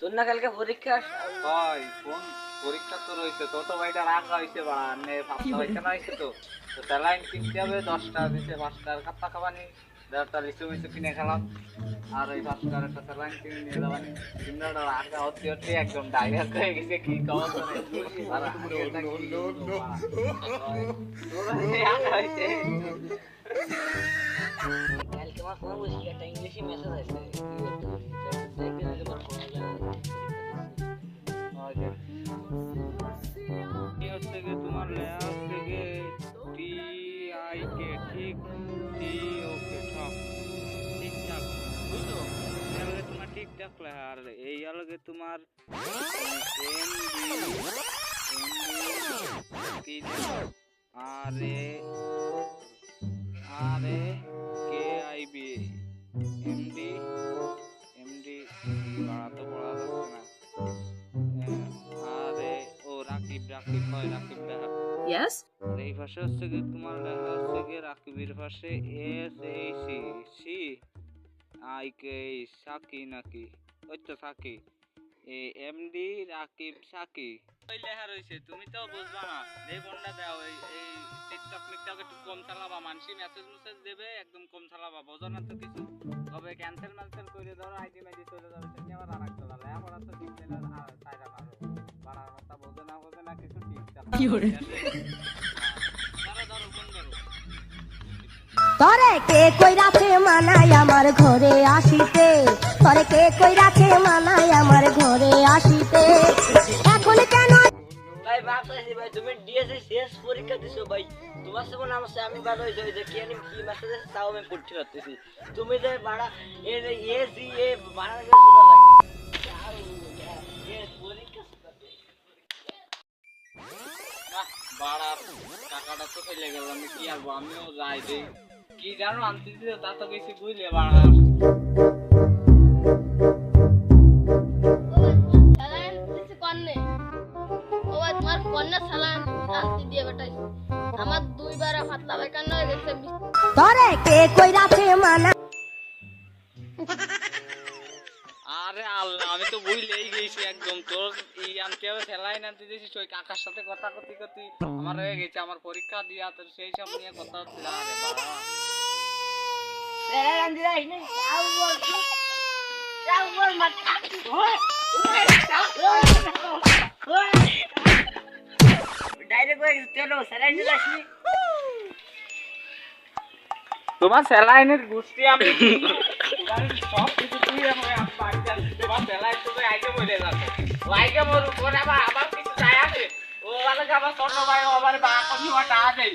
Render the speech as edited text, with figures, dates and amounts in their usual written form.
তোর না কালকে পরীক্ষা ভাই কোন পরীক্ষা তো রয়েছে ছোট ভাইটা রাগ হয়েছে বাড়া নে ফাঁসা হয়েছে না হয়েছে তো স্যালাইন কিনতে হবে 10টা দিতে 5টার কাপ্পা খাবানি 10টা লিচু মিচু কিনে খেলাম আর ওই 5টার একটা স্যালাইন কিনে নিয়ে যাবানি তিনটা রাগ হতে হতে একদম ডায়রিয়া হয়ে গেছে কি কওয়া করে আর কালকে আমার ফোন বুঝি একটা ইংলিশে মেসেজ আসছে দেখবেন যে আমার ফোন হচ্ছে কি তোমার লেয়া হচ্ছে কি টি আই কে ঠিক টি ওকে ঠক ঠিকঠাক বুঝছো এর তোমার ঠিকঠাক লেখা আর এই আলগে তোমার এম ডি আর A K I B M D বাড়া তো পড়া যাচ্ছে না রাকিব হয় রাকিব দেখা Yes? আর এই পাশে হচ্ছে কি তোমার লেখা হচ্ছে কি রাকিবের পাশে S A C C I K Saki নাকি ওই তো সাকি এম ডি রাকিব সাকি ওই লেখা রয়েছে তুমি তো বুঝবা না এই ফোনটা দাও এই টিকটক মিকটক একটু কম চালাবা মানসি মেসেজ দেবে একদম কম চালাবা বোঝো না তো কিছু তবে ক্যান্সেল করে দাও আইডি মেডি চলে যাবে তুমি আবার আরেক চালা লেখা পড়া তো ঠিক না আর সাইরা মারো বাড়ার কথা বোঝে না কিছু ঠিক চালা কি করে ধরো ফোন ধরো তরে কে কইরাছে মানাই আমার ঘরে আসিতে তরে কে কইরাছে মানাই আমার ঘরে আসিতে এখন কেন ভাই ভাবতেছি ভাই তুমি ডিএসসি শেষ পরীক্ষা দিছো ভাই তোমার সঙ্গে নাম আছে আমি ভালো হইছে যে কি আমি কি মেসেজ আছে তাও আমি পড়তে পারতেছি তুমি যে বাড়া এই যে এসি এ বাড়া লাগে সুদা লাগে এ পরীক্ষা বাড়া টাকাটা তো ফেলে গেল আমি কি আর আমিও যাই দেই কি জানো আনতে দিতে তা তো কিছু বুঝলে বাড়া আমার দুইবার ফাতলা বেকার হয়ে গেছে তরে কে কইরাছে মানা আরে আল্লাহ আমি তো ভুলেই গেছি একদম তোর এই আনতে হবে সেলাই আনতে দিয়েছিস ওই কাকার সাথে কথা করতে আমার হয়ে গেছে আমার পরীক্ষা দিয়া তো সেই সব নিয়ে কথা হচ্ছিল আরে বাবা সেরা রান দিলাই না তাও বলছি তাও বল মত ডাইরেক্ট হয়ে গেছে চলো সেরা দিলাসনি তোমার স্যালাইনের গোষ্ঠী আমি সব কিছু তুই আমার বাড়িতে আসতে তোমার স্যালাইন তো আইটেম হয়ে যাচ্ছে ও আইটেম ওর উপরে আবার কিছু যায় আছে ও আলাদা আবার ছোট ভাই ও আবার আমি ওটা দেই